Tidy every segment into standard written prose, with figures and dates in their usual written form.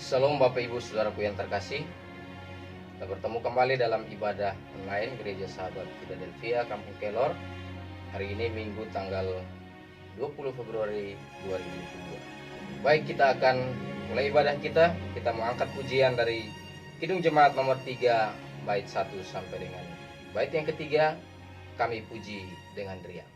Shalom Bapak Ibu Saudaraku yang terkasih. Kita bertemu kembali dalam ibadah online Gereja Sahabat Philadelphia, Kampung Kelor. Hari ini Minggu tanggal 20 Februari 2022. Baik, kita akan mulai ibadah kita. Kita mau angkat pujian dari Kidung Jemaat nomor 3 bait 1 sampai dengan bait yang ketiga. Kami puji dengan riang.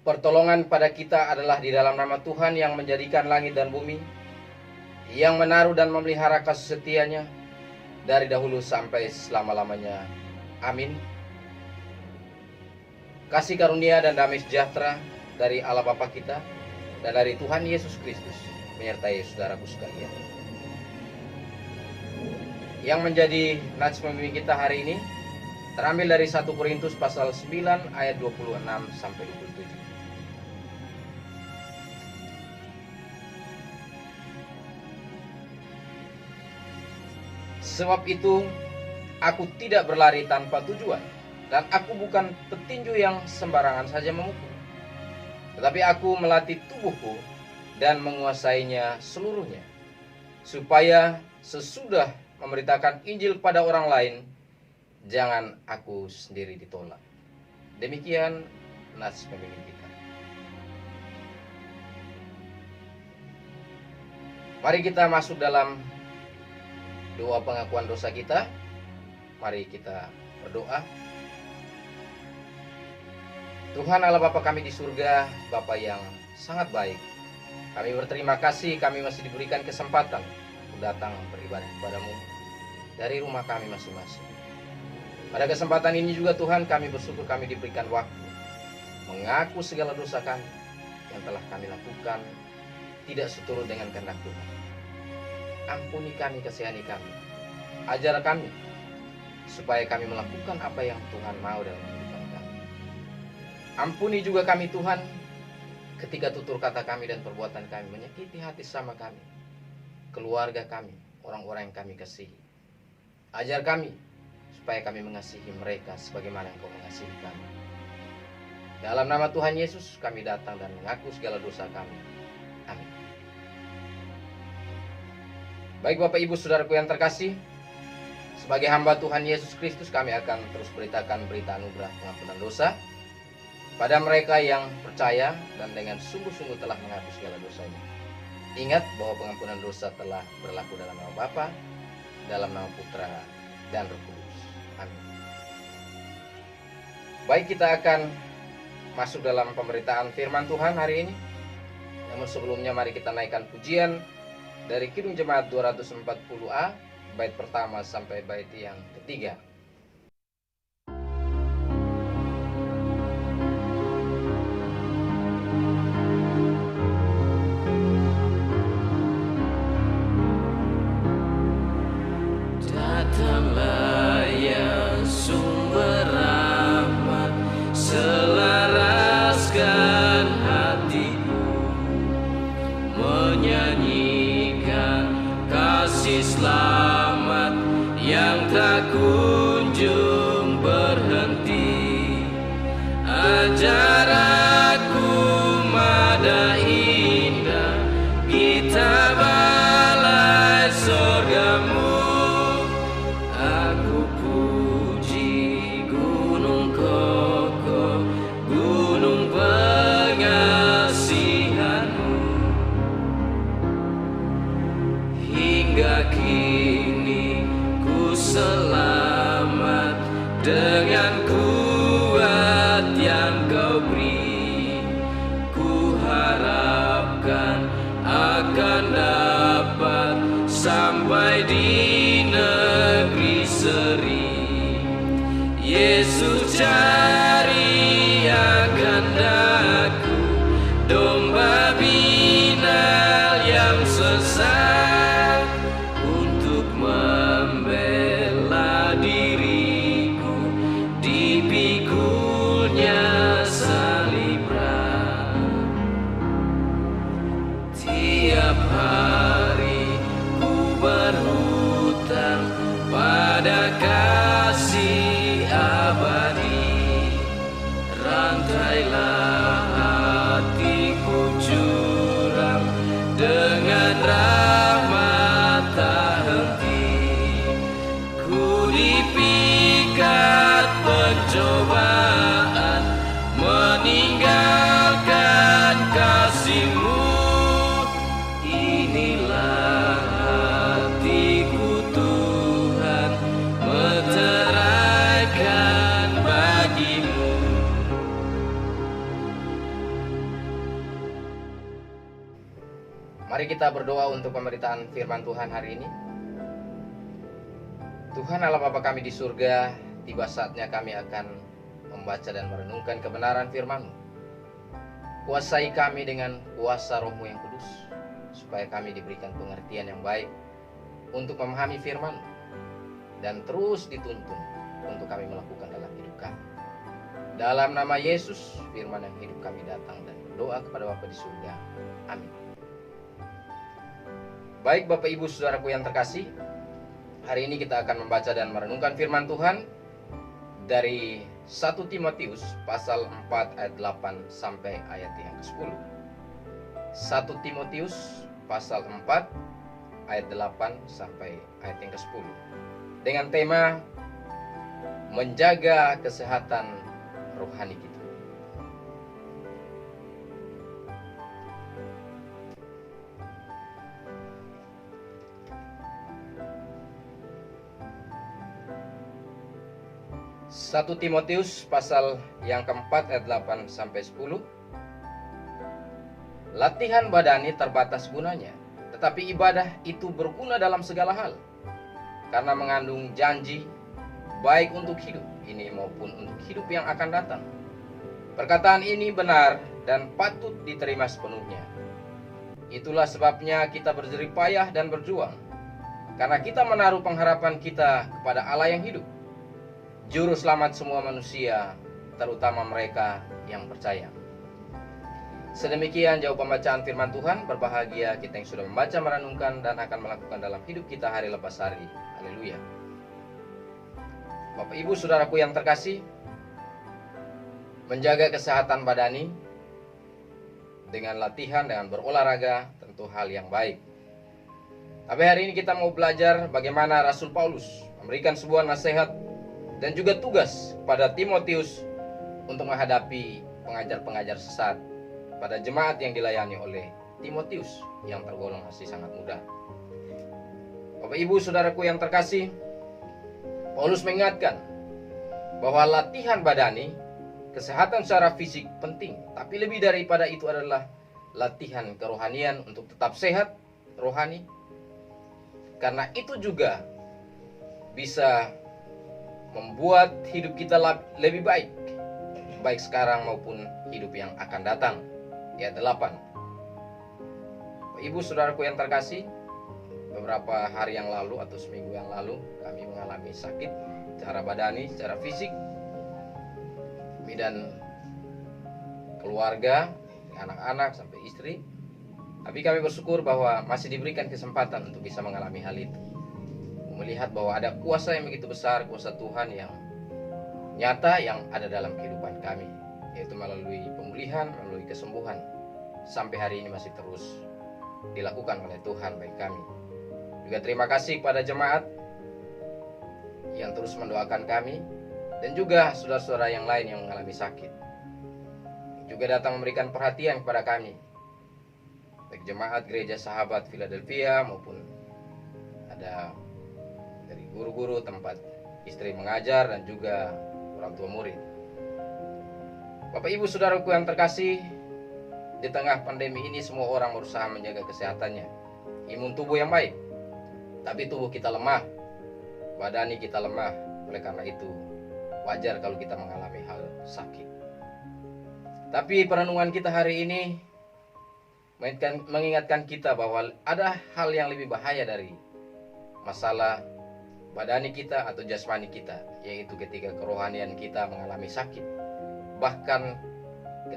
Pertolongan pada kita adalah di dalam nama Tuhan yang menjadikan langit dan bumi, yang menaruh dan memelihara kasih setianya dari dahulu sampai selama-lamanya. Amin. Kasih karunia dan damai sejahtera dari Allah Bapa kita dan dari Tuhan Yesus Kristus menyertai saudaraku sekalian. Yang menjadi nats pembimbing kita hari ini terambil dari 1 Korintus pasal 9 ayat 26 sampai 27. Sebab itu, aku tidak berlari tanpa tujuan, dan aku bukan petinju yang sembarangan saja memukul. Tetapi aku melatih tubuhku dan menguasainya seluruhnya, supaya sesudah memberitakan Injil pada orang lain, jangan aku sendiri ditolak. Demikian nats pembimbing kita. Mari kita masuk dalam doa pengakuan dosa kita. Mari kita berdoa. Tuhan Allah Bapa kami di surga, Bapa yang sangat baik, kami berterima kasih kami masih diberikan kesempatan untuk datang beribadah kepada-Mu dari rumah kami masing-masing. Pada kesempatan ini juga Tuhan, kami bersyukur kami diberikan waktu mengaku segala dosa kami yang telah kami lakukan tidak seturut dengan kehendak Tuhan. Ampuni kami, kasihani kami, ajar kami supaya kami melakukan apa yang Tuhan mau dalam kehidupan kami. Ampuni juga kami Tuhan ketika tutur kata kami dan perbuatan kami menyakiti hati sama kami, keluarga kami, orang-orang yang kami kasihi. Ajar kami supaya kami mengasihi mereka sebagaimana Engkau mengasihi kami. Dalam nama Tuhan Yesus kami datang dan mengaku segala dosa kami. Amin. Baik Bapak Ibu Saudaraku yang terkasih, sebagai hamba Tuhan Yesus Kristus kami akan terus beritakan berita anugerah pengampunan dosa pada mereka yang percaya dan dengan sungguh-sungguh telah mengaku segala dosanya. Ingat bahwa pengampunan dosa telah berlaku dalam nama Bapa, dalam nama Putra, dan Roh Kudus. Amin. Baik, kita akan masuk dalam pemberitaan firman Tuhan hari ini. Namun sebelumnya mari kita naikkan pujian dari Kidung Jemaat 240A, bait pertama sampai bait yang ketiga. Datanglah ya sumber rahmat, selaraskan hatiku, menyanyikan kasih selamat yang tak kunjung berhenti. Ajar aku mada indah, kita balai surgamu. Aku puji gunung kokoh, gunung pengasihanmu. Hingga kini ku selamat dengan kuat yang kau beri. Ku harapkan akan dapat sampai di negeri seri. Yesus cari akan aku, domba binal yang sesat, untuk membela diriku, dipikulnya salib berat. Tiap hari ku berhutang pada kasih abadi. Rantailah hatiku curang dengan rahmat tak henti. Ku dipikat pencobaan, meninggalkan kasih-Mu. Inilah hatiku Tuhan, meteraikan bagi-Mu. Mari kita berdoa untuk pemberitaan firman Tuhan hari ini. Tuhan Allah Bapa kami di surga, tiba saatnya kami akan membaca dan merenungkan kebenaran firman-Mu. Kuasai kami dengan kuasa Roh-Mu yang kudus, supaya kami diberikan pengertian yang baik untuk memahami firman, dan terus dituntun untuk kami melakukan dalam hidup kami. Dalam nama Yesus, firman yang hidup kami datang dan berdoa kepada Bapa di surga. Amin. Baik Bapak Ibu Saudaraku yang terkasih, hari ini kita akan membaca dan merenungkan firman Tuhan dari 1 Timotius pasal 4 ayat 8 sampai ayat yang ke-10. 1 Timotius pasal 4 ayat 8 sampai ayat yang ke-10 dengan tema menjaga kesehatan rohani kita. Satu Timotius pasal yang keempat ayat 8 sampai 10. Latihan badani terbatas gunanya, tetapi ibadah itu berguna dalam segala hal, karena mengandung janji baik untuk hidup ini maupun untuk hidup yang akan datang. Perkataan ini benar dan patut diterima sepenuhnya. Itulah sebabnya kita berjerih payah dan berjuang, karena kita menaruh pengharapan kita kepada Allah yang hidup, Juru Selamat semua manusia, terutama mereka yang percaya. Sedemikian jauh pembacaan firman Tuhan. Berbahagia kita yang sudah membaca, merenungkan, dan akan melakukan dalam hidup kita hari lepas hari. Haleluya. Bapak Ibu Saudaraku yang terkasih, menjaga kesehatan badani dengan latihan, dengan berolahraga tentu hal yang baik. Tapi hari ini kita mau belajar bagaimana Rasul Paulus memberikan sebuah nasihat dan juga tugas pada Timotius untuk menghadapi pengajar-pengajar sesat pada jemaat yang dilayani oleh Timotius yang tergolong masih sangat muda. Bapak Ibu Saudaraku yang terkasih, Paulus mengingatkan bahwa latihan badani, kesehatan secara fisik penting, tapi lebih daripada itu adalah latihan kerohanian untuk tetap sehat rohani. Karena itu juga bisa membuat hidup kita lebih baik, baik sekarang maupun hidup yang akan datang. Ayat 8. Ibu saudaraku yang terkasih, beberapa hari yang lalu atau seminggu yang lalu kami mengalami sakit secara badani, secara fisik. Kami dan keluarga, anak-anak sampai istri. Tapi kami bersyukur bahwa masih diberikan kesempatan untuk bisa mengalami hal itu. Melihat bahwa ada kuasa yang begitu besar, kuasa Tuhan yang nyata yang ada dalam kehidupan kami, yaitu melalui pemulihan, melalui kesembuhan. Sampai hari ini masih terus dilakukan oleh Tuhan bagi kami. Juga terima kasih kepada jemaat yang terus mendoakan kami, dan juga saudara-saudara yang lain yang mengalami sakit juga datang memberikan perhatian kepada kami, baik jemaat Gereja Sahabat Philadelphia maupun ada dari guru-guru tempat istri mengajar dan juga orang tua murid. Bapak ibu saudaraku yang terkasih, di tengah pandemi ini semua orang berusaha menjaga kesehatannya, imun tubuh yang baik. Tapi tubuh kita lemah, badani kita lemah. Oleh karena itu wajar kalau kita mengalami hal sakit. Tapi perenungan kita hari ini mengingatkan kita bahwa ada hal yang lebih bahaya dari masalah badani kita atau jasmani kita, yaitu ketika kerohanian kita mengalami sakit. Bahkan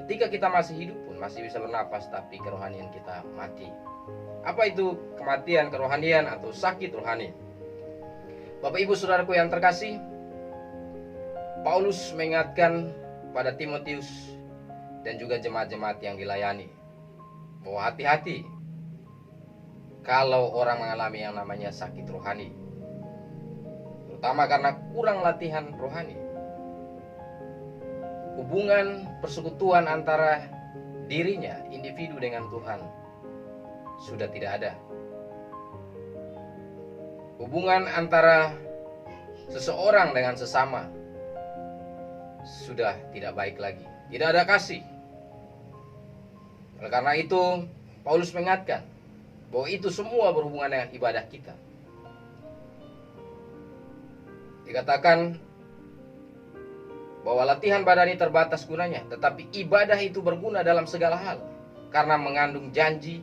ketika kita masih hidup pun masih bisa bernapas, tapi kerohanian kita mati. Apa itu kematian kerohanian atau sakit rohani? Bapak ibu saudaraku yang terkasih, Paulus mengingatkan pada Timotius dan juga jemaat-jemaat yang dilayani bahwa hati-hati kalau orang mengalami yang namanya sakit rohani, terutama karena kurang latihan rohani. Hubungan persekutuan antara dirinya, individu dengan Tuhan sudah tidak ada. Hubungan antara seseorang dengan sesama sudah tidak baik lagi. Tidak ada kasih. Oleh karena itu, Paulus mengingatkan bahwa itu semua berhubungan dengan ibadah kita. Dikatakan bahwa latihan badani terbatas gunanya, tetapi ibadah itu berguna dalam segala hal, karena mengandung janji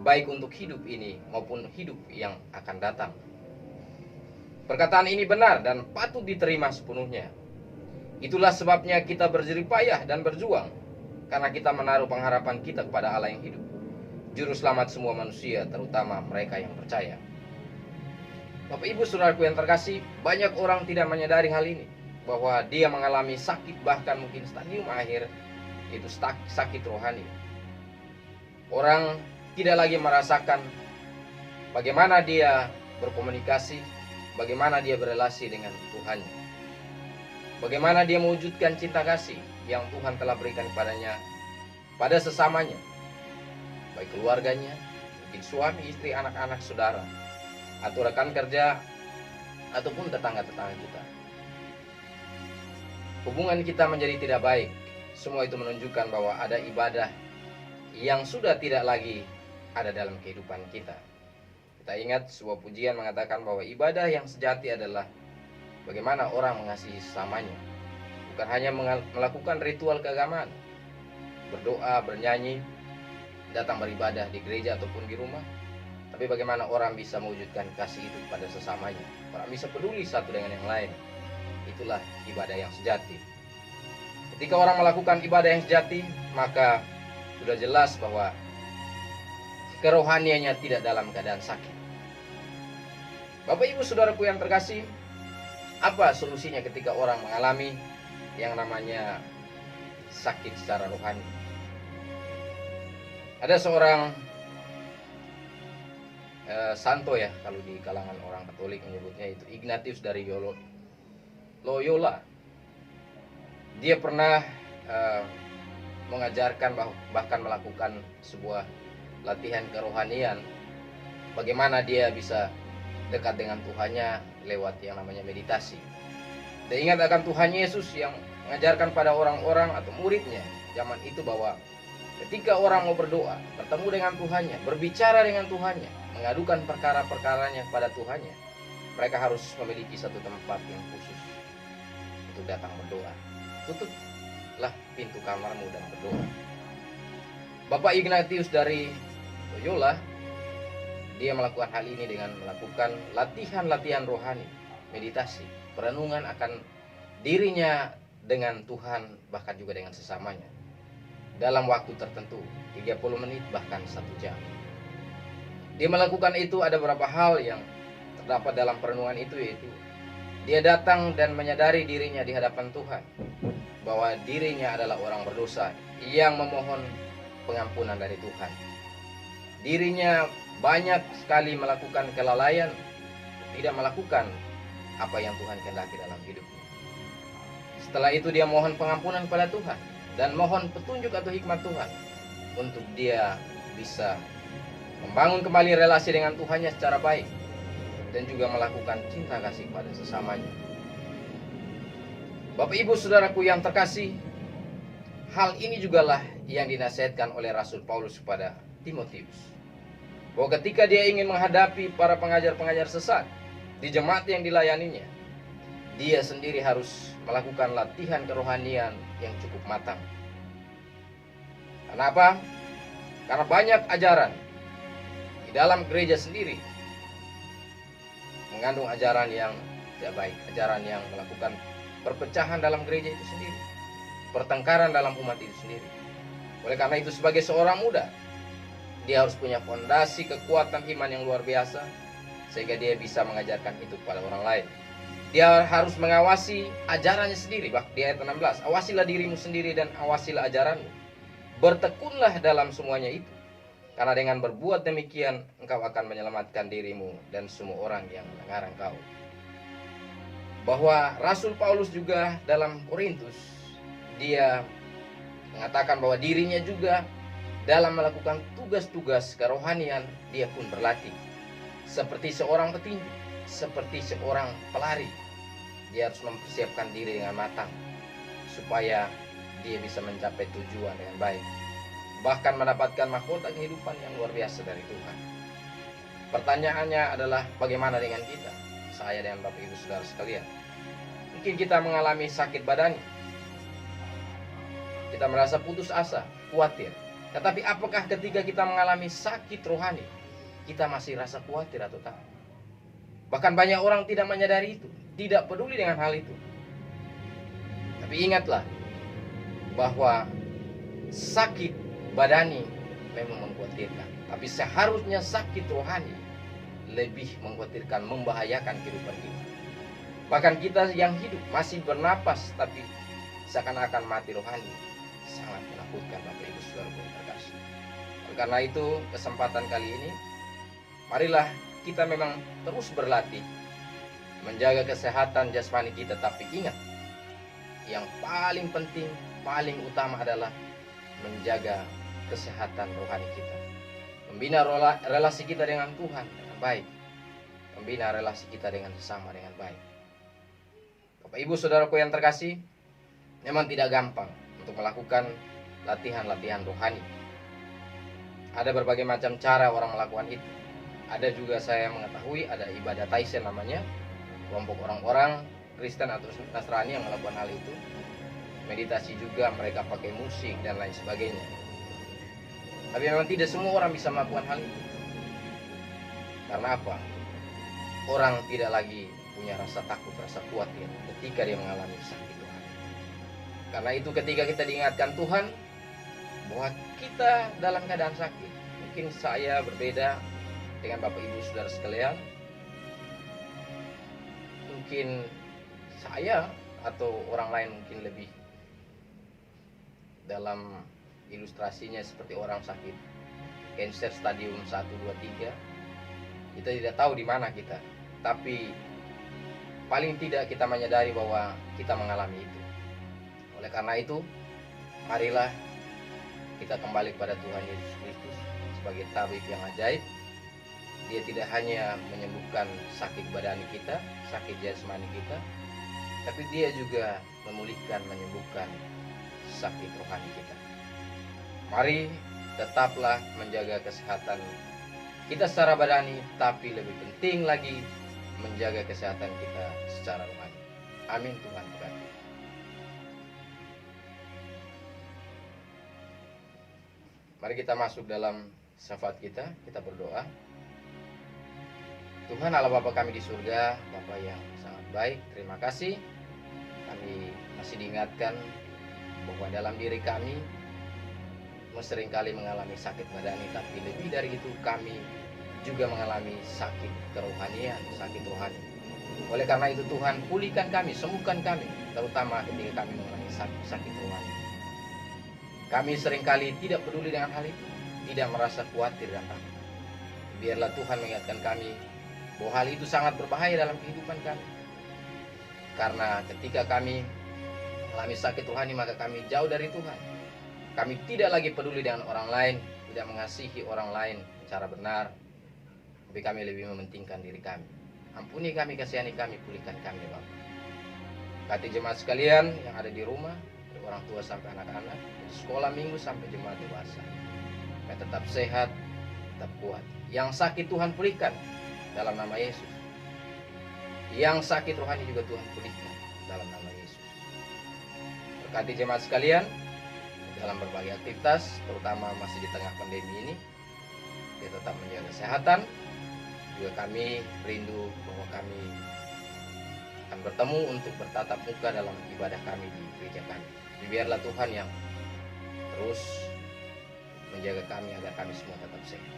baik untuk hidup ini maupun hidup yang akan datang. Perkataan ini benar dan patut diterima sepenuhnya. Itulah sebabnya kita berjerih payah dan berjuang, karena kita menaruh pengharapan kita kepada Allah yang hidup, Juru Selamat semua manusia, terutama mereka yang percaya. Bapak ibu saudaraku yang terkasih, banyak orang tidak menyadari hal ini, bahwa dia mengalami sakit, bahkan mungkin stadium akhir, yaitu sakit rohani. Orang tidak lagi merasakan bagaimana dia berkomunikasi, bagaimana dia berelasi dengan Tuhannya, bagaimana dia mewujudkan cinta kasih yang Tuhan telah berikan kepadanya pada sesamanya, baik keluarganya, mungkin suami, istri, anak-anak, saudara, atau rekan kerja, ataupun tetangga-tetangga kita. Hubungan kita menjadi tidak baik. Semua itu menunjukkan bahwa ada ibadah yang sudah tidak lagi ada dalam kehidupan kita. Kita ingat sebuah pujian mengatakan bahwa ibadah yang sejati adalah bagaimana orang mengasihi sesamanya. Bukan hanya melakukan ritual keagamaan, berdoa, bernyanyi, datang beribadah di gereja ataupun di rumah, tapi bagaimana orang bisa mewujudkan kasih itu pada sesamanya. Orang bisa peduli satu dengan yang lain. Itulah ibadah yang sejati. Ketika orang melakukan ibadah yang sejati, maka sudah jelas bahwa kerohaniannya tidak dalam keadaan sakit. Bapak ibu saudaraku yang terkasih, apa solusinya ketika orang mengalami yang namanya sakit secara rohani? Ada seorang santo ya, kalau di kalangan orang Katolik menyebutnya itu Ignatius dari Loyola. Dia pernah mengajarkan bahkan melakukan sebuah latihan kerohanian, bagaimana dia bisa dekat dengan Tuhannya lewat yang namanya meditasi. Dan ingat akan Tuhan Yesus yang mengajarkan pada orang-orang atau muridnya zaman itu bahwa ketika orang mau berdoa, bertemu dengan Tuhannya, berbicara dengan Tuhannya, mengadukan perkara-perkaranya pada Tuhannya, mereka harus memiliki satu tempat yang khusus untuk datang berdoa. Tutuplah pintu kamarmu dan berdoa. Bapak Ignatius dari Loyola, dia melakukan hal ini dengan melakukan latihan-latihan rohani, meditasi, perenungan akan dirinya dengan Tuhan, bahkan juga dengan sesamanya, dalam waktu tertentu, 30 menit bahkan 1 jam. Dia melakukan itu, ada beberapa hal yang terdapat dalam perenungan itu, yaitu dia datang dan menyadari dirinya di hadapan Tuhan, bahwa dirinya adalah orang berdosa yang memohon pengampunan dari Tuhan. Dirinya banyak sekali melakukan kelalaian, tidak melakukan apa yang Tuhan kehendaki dalam hidupnya. Setelah itu dia mohon pengampunan kepada Tuhan dan mohon petunjuk atau hikmat Tuhan untuk dia bisa membangun kembali relasi dengan Tuhannya secara baik dan juga melakukan cinta kasih kepada sesamanya. Bapak Ibu Saudaraku yang terkasih, hal ini jugalah yang dinasihatkan oleh Rasul Paulus kepada Timotius, bahwa ketika dia ingin menghadapi para pengajar-pengajar sesat di jemaat yang dilayaninya, dia sendiri harus melakukan latihan kerohanian yang cukup matang. Kenapa? Karena banyak ajaran di dalam gereja sendiri mengandung ajaran yang tidak baik, ajaran yang melakukan perpecahan dalam gereja itu sendiri, pertengkaran dalam umat itu sendiri. Oleh karena itu, sebagai seorang muda, dia harus punya fondasi kekuatan iman yang luar biasa, sehingga dia bisa mengajarkan itu kepada orang lain. Dia harus mengawasi ajarannya sendiri. Di ayat 16, awasilah dirimu sendiri dan awasilah ajaranmu. Bertekunlah dalam semuanya itu, karena dengan berbuat demikian engkau akan menyelamatkan dirimu dan semua orang yang mendengar engkau. Bahwa Rasul Paulus juga dalam Korintus, dia mengatakan bahwa dirinya juga dalam melakukan tugas-tugas kerohanian, dia pun berlatih seperti seorang petinju, seperti seorang pelari. Dia harus mempersiapkan diri dengan matang supaya dia bisa mencapai tujuan dengan baik, bahkan mendapatkan mahkota kehidupan yang luar biasa dari Tuhan. Pertanyaannya adalah, bagaimana dengan kita, saya dan Bapak Ibu Saudara sekalian? Mungkin kita mengalami sakit badan, kita merasa putus asa, khawatir. Tetapi apakah ketika kita mengalami sakit rohani, kita masih rasa khawatir atau tak? Bahkan banyak orang tidak menyadari itu, tidak peduli dengan hal itu. Tapi ingatlah bahwa sakit badani memang mengkhawatirkan, tapi seharusnya sakit rohani lebih mengkhawatirkan, membahayakan kehidupan kita. Bahkan kita yang hidup masih bernapas, tapi seakan-akan mati rohani, sangat menakutkan Bapak Ibu Saudara yang terkasih. Karena itu, kesempatan kali ini, marilah kita memang terus berlatih menjaga kesehatan jasmani kita, tapi ingat, yang paling penting, paling utama adalah menjaga kesehatan rohani kita, membina relasi kita dengan Tuhan dengan baik, membina relasi kita dengan sesama dengan baik. Bapak Ibu Saudaraku yang terkasih, memang tidak gampang untuk melakukan latihan-latihan rohani. Ada berbagai macam cara orang melakukan itu. Ada juga saya mengetahui ada ibadah Taisen namanya, kelompok orang-orang Kristen atau Nasrani yang melakukan hal itu. Meditasi juga, mereka pakai musik dan lain sebagainya. Tapi memang tidak semua orang bisa melakukan hal itu. Karena apa? Orang tidak lagi punya rasa takut, rasa khawatir ketika dia mengalami sakit Tuhan. Karena itu ketika kita diingatkan Tuhan bahwa kita dalam keadaan sakit, mungkin saya berbeda dengan Bapak Ibu Saudara sekalian. Mungkin saya atau orang lain mungkin lebih dalam ilustrasinya seperti orang sakit kanker stadium 1, 2, 3. Kita tidak tahu di mana kita, tapi paling tidak kita menyadari bahwa kita mengalami itu. Oleh karena itu, marilah kita kembali kepada Tuhan Yesus Kristus sebagai tabib yang ajaib, Dia tidak hanya menyembuhkan sakit badan kita, sakit jasmani kita, tapi Dia juga memulihkan, menyembuhkan sakit rohani kita. Mari tetaplah menjaga kesehatan kita secara badani, tapi lebih penting lagi menjaga kesehatan kita secara rohani. Amin. Tuhan berkati. Mari kita masuk dalam syafaat kita berdoa. Tuhan Allah Bapa kami di surga, Bapa yang sangat baik, terima kasih. Kami masih diingatkan bahwa dalam diri kami seringkali mengalami sakit badani, tapi lebih dari itu kami juga mengalami sakit kerohanian, sakit rohani. Oleh karena itu Tuhan, pulihkan kami, sembuhkan kami, terutama ketika kami mengalami sakit rohani. Kami seringkali tidak peduli dengan hal itu, tidak merasa khawatir dan takut. Biarlah Tuhan mengingatkan kami bahwa hal itu sangat berbahaya dalam kehidupan kami. Karena ketika kami mengalami sakit rohani, maka kami jauh dari Tuhan. Kami tidak lagi peduli dengan orang lain, tidak mengasihi orang lain secara benar, tapi kami lebih mementingkan diri kami. Ampuni kami, kasihani kami, pulihkan kami, Bapa. Berkati jemaat sekalian yang ada di rumah, dari orang tua sampai anak-anak, dari sekolah minggu sampai jemaat dewasa. Supaya tetap sehat, tetap kuat. Yang sakit Tuhan pulihkan dalam nama Yesus. Yang sakit rohani juga Tuhan pulihkan dalam nama Yesus. Berkati jemaat sekalian dalam berbagai aktivitas, terutama masih di tengah pandemi ini, dia tetap menjaga kesehatan. Juga kami rindu bahwa kami akan bertemu untuk bertatap muka dalam ibadah kami di gereja kami. Biarlah Tuhan yang terus menjaga kami agar kami semua tetap sehat.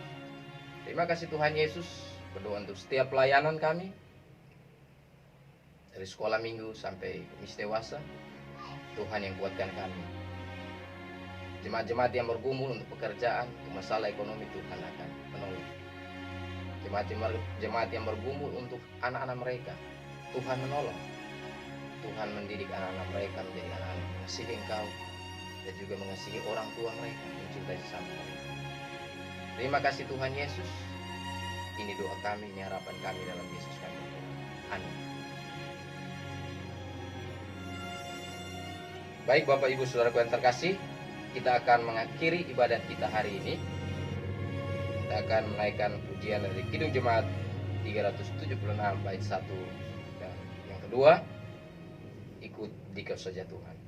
Terima kasih Tuhan Yesus. Berdoa untuk setiap pelayanan kami, dari sekolah minggu sampai kemis dewasa. Tuhan yang kuatkan kami. Jemaat-jemaat yang bergumul untuk pekerjaan, untuk masalah ekonomi, Tuhan akan menolong. Jemaat yang bergumul untuk anak-anak mereka, Tuhan menolong. Tuhan mendidik anak-anak mereka menjadi anak-anak yang mengasihi Engkau dan juga mengasihi orang tua mereka, mencintai sesama mereka. Terima kasih Tuhan Yesus. Ini doa kami, ini harapan kami dalam Yesus kami. Amin. Baik Bapak Ibu Saudaraku yang terkasih, kita akan mengakhiri ibadat kita hari ini. Kita akan menaikkan pujian dari Kidung Jemaat 376 bait 1 dan yang kedua, ikut Dikau Saja Tuhan.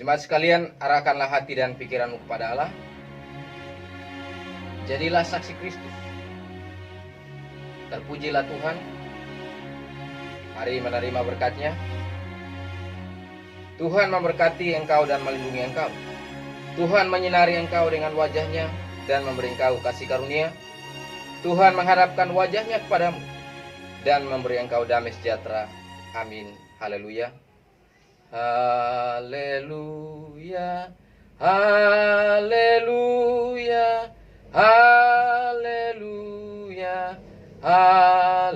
Jemaat sekalian, arahkanlah hati dan pikiranmu kepada Allah. Jadilah saksi Kristus. Terpujilah Tuhan. Mari menerima berkat-Nya. Tuhan memberkati engkau dan melindungi engkau. Tuhan menyinari engkau dengan wajah-Nya dan memberi engkau kasih karunia. Tuhan menghadapkan wajah-Nya kepadamu dan memberi engkau damai sejahtera. Amin. Haleluya. Haleluya, haleluya, Haleluya, haleluya,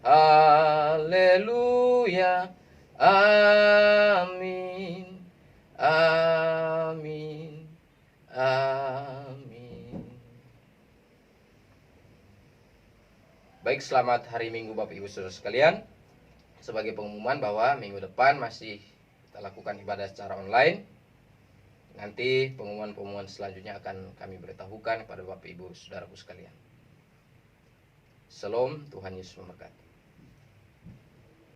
haleluya. Amin, amin, amin. Baik, selamat hari Minggu Bapak Ibu Saudara sekalian. Sebagai pengumuman bahwa minggu depan masih kita lakukan ibadah secara online. Nanti pengumuman-pengumuman selanjutnya akan kami beritahukan kepada Bapak Ibu Saudaraku sekalian. Shalom, Tuhan Yesus memberkati.